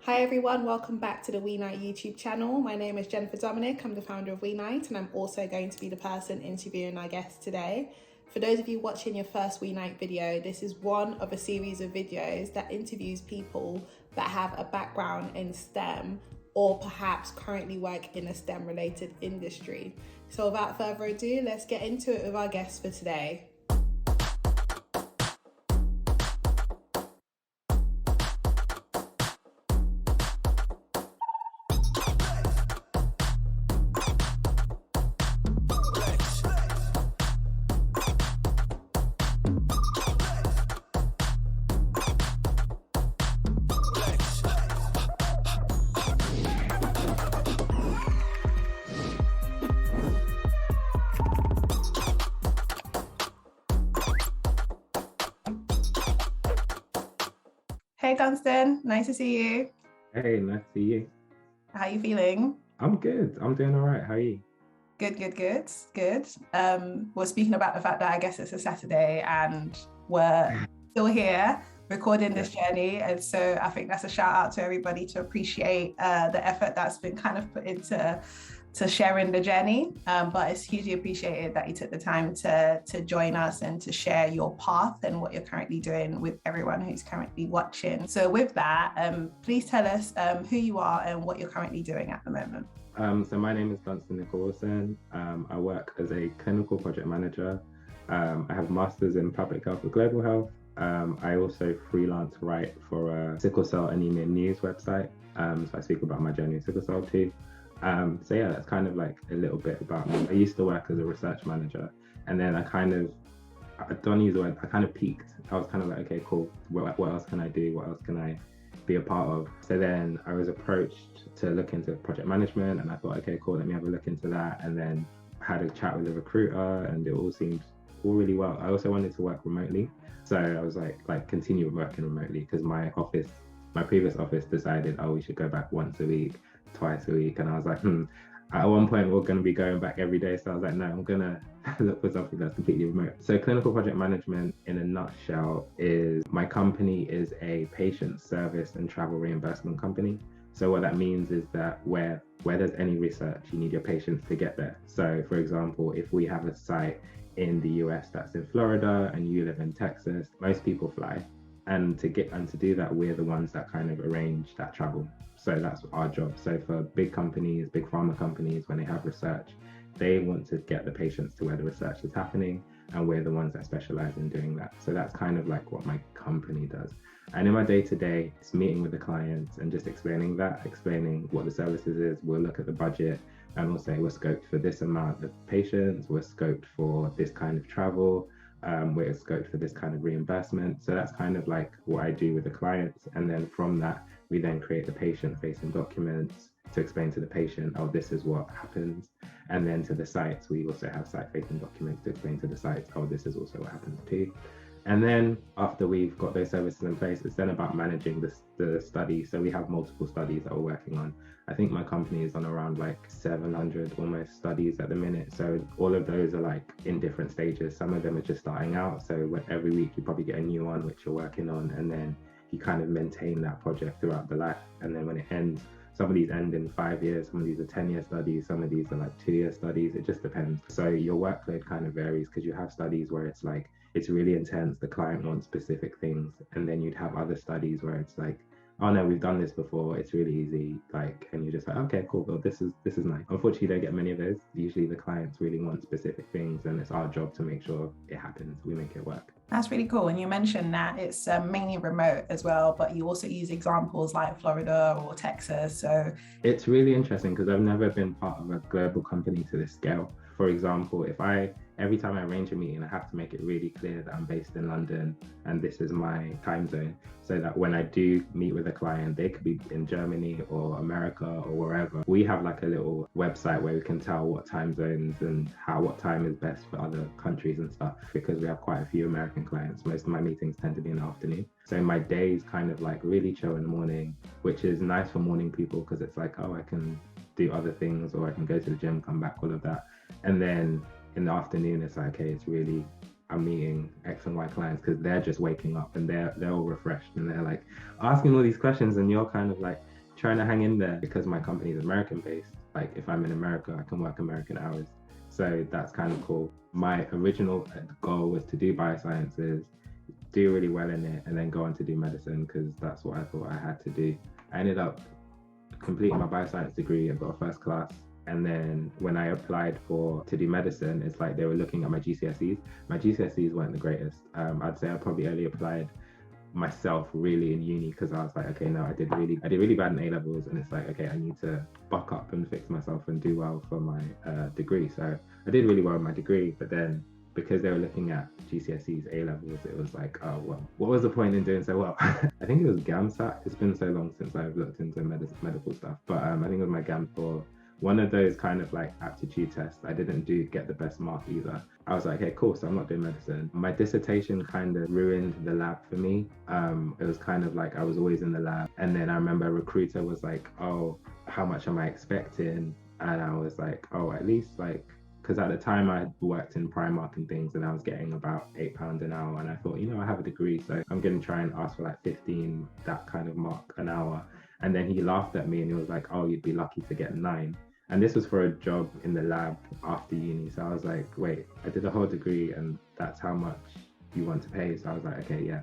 Hi everyone, welcome back to the Wenite YouTube channel. My name is Jennifer Dominic, I'm the founder of Wenite, and I'm also going to be the person interviewing our guest today. For those of you watching your first Wenite video, this is one of a series of videos that interviews people that have a background in STEM or perhaps currently work in a STEM related industry. So without further ado, let's get into it with our guest for today. Hey Dunstan, nice to see you. Hey, nice to see you. How are you feeling? I'm good. I'm doing all right. How are you? Good. We're speaking about the fact that I guess it's a Saturday and we're still here recording Yeah. this journey. And so I think that's a shout out to everybody to appreciate the effort that's been kind of put into sharing the journey. But it's hugely appreciated that you took the time to join us and to share your path and what you're currently doing with everyone who's currently watching. So with that, please tell us who you are and what you're currently doing at the moment. So my name is Dunstan Nicholson. I work as a clinical project manager. I have a master's in public health and global health. I also freelance write for a sickle cell anemia news website. So I speak about my journey in sickle cell too. So yeah, that's kind of like a little bit about me. I used to work as a research manager, and then I don't use the word, I kind of peaked. I was kind of like, okay, cool. What else can I do? What else can I be a part of? So then I was approached to look into project management, and I thought, okay, cool, let me have a look into that. And then I had a chat with a recruiter, and it all seemed all really well. I also wanted to work remotely, so I was like continue working remotely because my previous office decided, oh, we should go back once a week, twice a week, and I was like, At one point, we're going to be going back every day, so I was like, no, I'm gonna look for something that's completely remote. So clinical project management in a nutshell is my company is a patient service and travel reimbursement company. So what that means is that where there's any research, you need your patients to get there. So for example, if we have a site in the US that's in Florida and you live in Texas, most people fly. And to do that, we're the ones that kind of arrange that travel. So that's our job. So for big companies, big pharma companies, when they have research, they want to get the patients to where the research is happening, and we're the ones that specialize in doing that. So that's kind of like what my company does. And in my day-to-day, it's meeting with the clients and just explaining what the services is. We'll look at the budget and we'll say we're scoped for this amount of patients, we're scoped for this kind of travel, we're scoped for this kind of reimbursement. So that's kind of like what I do with the clients. And then from that, we then create the patient-facing documents to explain to the patient, oh, this is what happens. And then to the sites, we also have site-facing documents to explain to the sites, oh, this is also what happens too. And then after we've got those services in place, it's then about managing the study. So we have multiple studies that we're working on. I think my company is on around like 700 almost studies at the minute. So all of those are like in different stages. Some of them are just starting out. So every week you probably get a new one, which you're working on. And then you kind of maintain that project throughout the life. And then when it ends, some of these end in 5 years, some of these are 10-year studies, some of these are like 2-year studies. It just depends. So your workload kind of varies because you have studies where it's like, it's really intense, the client wants specific things. And then you'd have other studies where it's like, oh no, we've done this before, it's really easy. Like, and you're just like, okay, cool, well, this is nice. Unfortunately, you don't get many of those. Usually the clients really want specific things, and it's our job to make sure it happens. We make it work. That's really cool. And you mentioned that it's mainly remote as well, but you also use examples like Florida or Texas. So it's really interesting because I've never been part of a global company to this scale. For example, every time I arrange a meeting, I have to make it really clear that I'm based in London and this is my time zone, so that when I do meet with a client, they could be in Germany or America or wherever. We have like a little website where we can tell what time zones and what time is best for other countries and stuff, because we have quite a few American clients. Most of my meetings tend to be in the afternoon. So my days kind of like really chill in the morning, which is nice for morning people because it's like, oh, I can do other things or I can go to the gym, come back, all of that. And then in the afternoon, it's like, okay, it's really, I'm meeting X and Y clients because they're just waking up and they're all refreshed and they're like asking all these questions, and you're kind of like, trying to hang in there because my company is American based. Like if I'm in America, I can work American hours. So that's kind of cool. My original goal was to do biosciences, do really well in it, and then go on to do medicine because that's what I thought I had to do. I ended up completing my bioscience degree. I got a first class. And then when I applied to do medicine, it's like they were looking at my GCSEs. My GCSEs weren't the greatest. I'd say I probably only applied myself really in uni because I was like, okay, no, I did really bad in A levels, and it's like, okay, I need to buck up and fix myself and do well for my degree. So I did really well in my degree, but then because they were looking at GCSEs, A levels, it was like, oh well, what was the point in doing so well? I think it was GAMSAT. It's been so long since I've looked into medical stuff, but I think it was my GAM for one of those kind of like aptitude tests. I didn't get the best mark either. I was like, okay, cool, so I'm not doing medicine. My dissertation kind of ruined the lab for me. It was kind of like I was always in the lab. And then I remember a recruiter was like, oh, how much am I expecting? And I was like, oh, at least like, because at the time I worked in Primark and things, and I was getting about £8 an hour. And I thought, I have a degree, so I'm going to try and ask for like 15, that kind of mark an hour. And then he laughed at me and he was like, oh, you'd be lucky to get 9. And this was for a job in the lab after uni. So I was like, wait, I did a whole degree and that's how much you want to pay. So I was like, okay, yeah,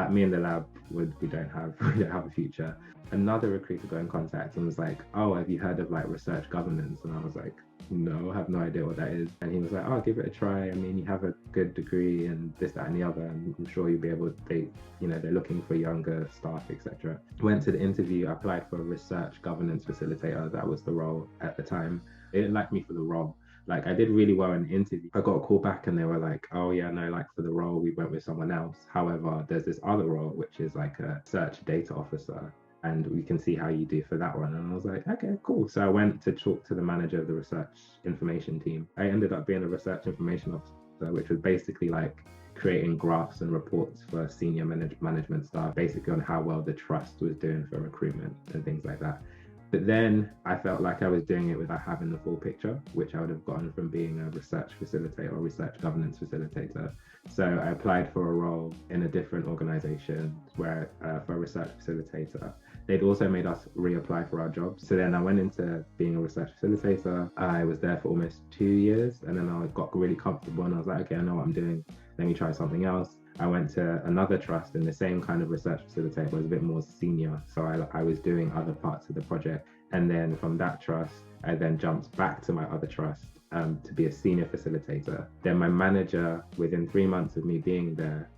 me and the lab, we don't have a future. Another recruiter got in contact and was like, oh, have you heard of like research governance? And I was like, no, I have no idea what that is. And he was like, oh, give it a try. I mean, you have a good degree and this, that, and the other, and I'm sure you'll be able to, they're looking for younger staff, etc. Went to the interview, applied for a research governance facilitator. That was the role at the time. They didn't like me for the role. Like I did really well in the interview. I got a call back and they were like, oh yeah, no, like for the role, we went with someone else. However, there's this other role, which is like a search data officer, and we can see how you do for that one. And I was like, okay, cool. So I went to talk to the manager of the research information team. I ended up being a research information officer, which was basically like creating graphs and reports for senior management staff, basically on how well the trust was doing for recruitment and things like that. But then I felt like I was doing it without having the full picture, which I would have gotten from being a research facilitator or research governance facilitator. So I applied for a role in a different organization where for a research facilitator. They'd also made us reapply for our jobs. So then I went into being a research facilitator. I was there for almost 2 years, and then I got really comfortable and I was like, okay, I know what I'm doing. Let me try something else. I went to another trust in the same kind of research facilitator, but was a bit more senior. So I was doing other parts of the project. And then from that trust, I then jumped back to my other trust to be a senior facilitator. Then my manager, within 3 months of me being there,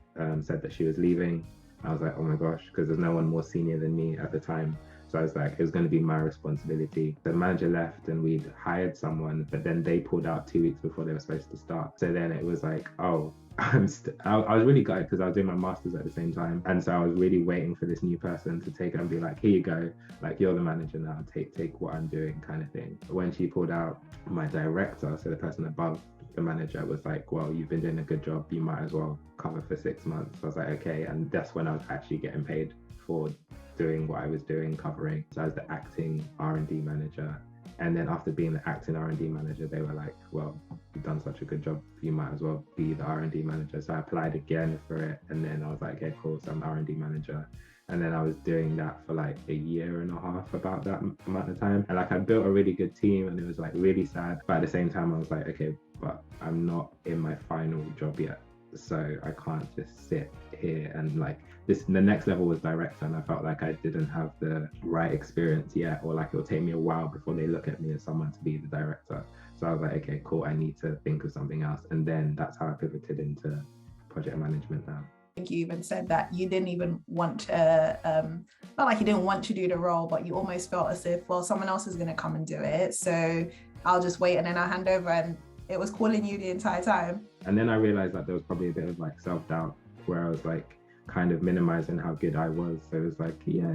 said that she was leaving. I was like, oh my gosh, because there's no one more senior than me at the time. So I was like, it was going to be my responsibility. The manager left and we'd hired someone, but then they pulled out 2 weeks before they were supposed to start. So then it was like, oh, I was really gutted because I was doing my master's at the same time. And so I was really waiting for this new person to take it and be like, here you go, like you're the manager now, take what I'm doing kind of thing. But when she pulled out, my director, so the person above the manager, was like, well, you've been doing a good job, you might as well cover for 6 months. I was like, okay. And that's when I was actually getting paid for doing what I was doing, covering. So I was the acting R&D manager. And then after being the acting R&D manager, they were like, well, you've done such a good job, you might as well be the R&D manager. So I applied again for it. And then I was like, okay, cool. So I'm R&D manager. And then I was doing that for like a year and a half, about that amount of time. And like I built a really good team and it was like really sad. But at the same time, I was like, okay, but I'm not in my final job yet. So I can't just sit here and like this. The next level was director, and I felt like I didn't have the right experience yet, or like it'll take me a while before they look at me as someone to be the director. So I was like, okay, cool, I need to think of something else. And then that's how I pivoted into project management now. I think you even said that you didn't even want to, not like you didn't want to do the role, but you almost felt as if, well, someone else is going to come and do it. So I'll just wait and then I'll hand over. And it was calling you the entire time. And then I realized that there was probably a bit of like self-doubt where I was like kind of minimizing how good I was. So it was like, yeah,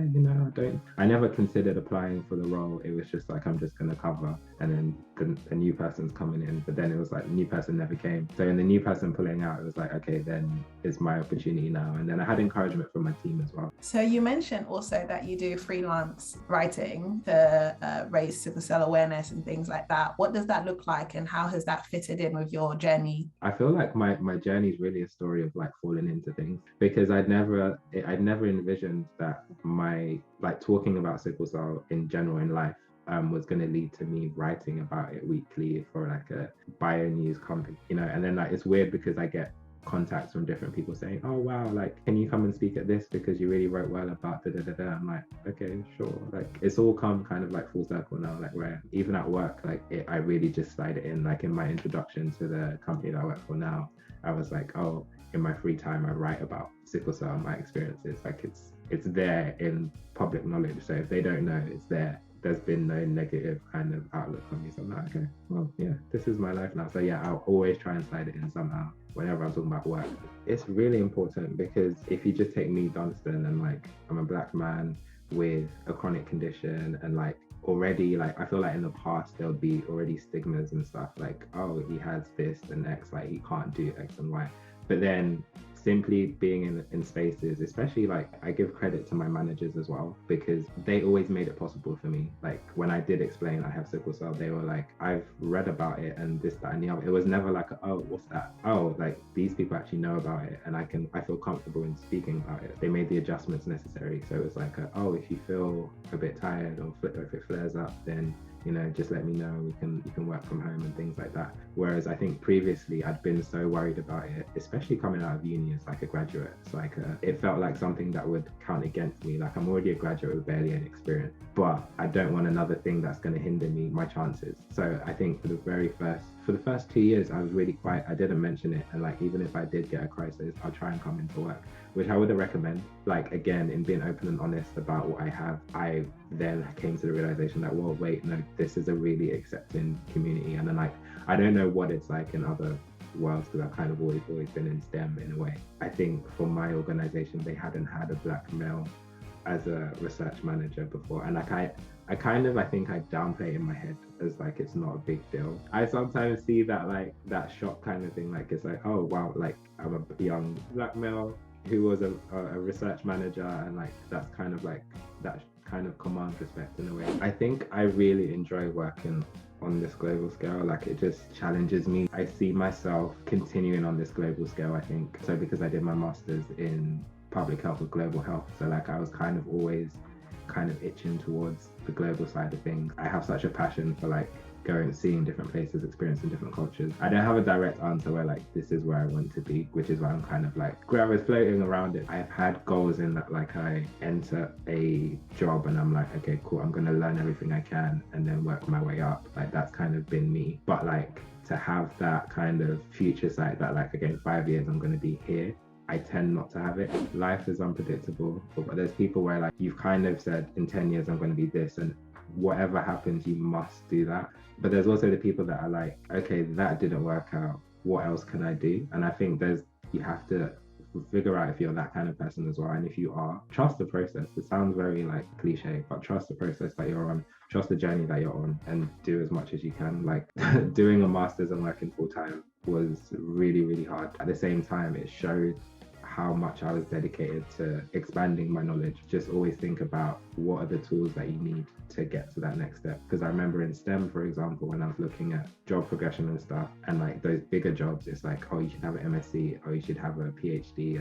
I never considered applying for the role. It was just like, I'm just going to cover. And then a new person's coming in. But then it was like, the new person never came. So in the new person pulling out, it was like, okay, then it's my opportunity now. And then I had encouragement from my team as well. So you mentioned also that you do freelance writing to raise sickle cell awareness and things like that. What does that look like and how has that fitted in with your journey? I feel like my journey is really a story of like falling into things, because I I'd never envisioned that my like talking about sickle cell in general in life was going to lead to me writing about it weekly for like a bio news company, you know. And then like it's weird because I get contacts from different people saying, oh wow, like can you come and speak at this because you really wrote well about da da da da. I'm like, okay, sure. Like it's all come kind of like full circle now, like where even at work, like I really just slide it in. Like in my introduction to the company that I work for now, I was like, oh, in my free time I write about sickle cell and my experiences. Like it's there in public knowledge, so if they don't know, it's there. There's been no negative kind of outlook on me, so I'm like, okay, well, yeah, this is my life now. So yeah, I'll always try and slide it in somehow whenever I'm talking about work. It's really important because if you just take me, Dunstan, and like I'm a black man with a chronic condition, and like already, like I feel like in the past there'll be already stigmas and stuff like, oh, he has this and X, like he can't do X and Y. But then simply being in spaces, especially like I give credit to my managers as well, because they always made it possible for me. Like when I did explain I have sickle cell, they were like, I've read about it and this, that and the other. It was never like, oh, what's that? Oh, like these people actually know about it and I feel comfortable in speaking about it. They made the adjustments necessary. So it was like, oh, if you feel a bit tired or if it flares up, then you know, just let me know, you can work from home and things like that. Whereas I think previously I'd been so worried about it, especially coming out of uni as like a graduate. It's like it felt like something that would count against me. Like I'm already a graduate with barely any experience, but I don't want another thing that's going to hinder my chances. So I think for the first 2 years, I was really quiet. I didn't mention it. And like, even if I did get a crisis, I'll try and come into work, which I wouldn't recommend. Like, again, in being open and honest about what I have, I then came to the realization that, well, wait, no, this is a really accepting community. And then like, I don't know what it's like in other worlds because I've kind of always been in STEM in a way. I think for my organization, they hadn't had a black male as a research manager before. And like, I think I downplay it in my head as like it's not a big deal. I sometimes see that like that shock kind of thing, like it's like, oh wow, like I'm a young black male who was a research manager, and like that's kind of like that kind of commands respect in a way. I think I really enjoy working on this global scale. Like it just challenges me. I see myself continuing on this global scale, I think. So because I did my master's in public health with global health, so like I was kind of always kind of itching towards the global side of things. I have such a passion for like going, seeing different places, experiencing different cultures. I don't have a direct answer where like this is where I want to be, which is why I'm kind of like where I was floating around it. I've had goals in that, like I enter a job and I'm like, okay, cool, I'm gonna learn everything I can and then work my way up. Like that's kind of been me. But like to have that kind of future sight that like, again, 5 years I'm gonna be here, I tend not to have it. Life is unpredictable, but there's people where like you've kind of said in 10 years I'm going to be this, and whatever happens you must do that. But there's also the people that are like, okay, that didn't work out, what else can I do? And I think you have to figure out if you're that kind of person as well. And if you are, trust the process. It sounds very like cliche, but trust the process that you're on, trust the journey that you're on, and do as much as you can. Like doing a master's and working full time was really, really hard. At the same time, it showed how much I was dedicated to expanding my knowledge. Just always think about what are the tools that you need to get to that next step. Because I remember in STEM, for example, when I was looking at job progression and stuff, and like those bigger jobs, it's like, oh, you should have an MSc, or you should have a PhD,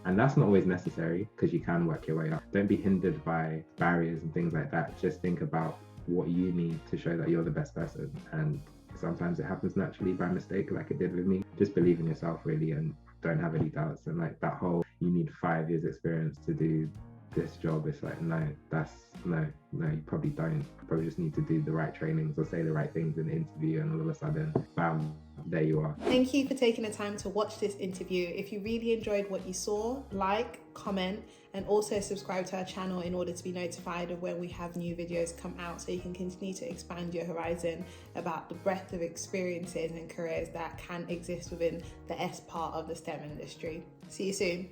and that's not always necessary because you can work your way up. Don't be hindered by barriers and things like that. Just think about what you need to show that you're the best person. And sometimes it happens naturally by mistake, like it did with me. Just believe in yourself, really, and don't have any doubts. And like that whole, you need 5 years experience to do this job, it's like, no, you probably don't. You probably just need to do the right trainings or say the right things in the interview, and all of a sudden, bam, there you are. Thank you for taking the time to watch this interview. If you really enjoyed what you saw, like, comment, and also subscribe to our channel in order to be notified of when we have new videos come out, so you can continue to expand your horizon about the breadth of experiences and careers that can exist within the S part of the STEM industry. See you soon.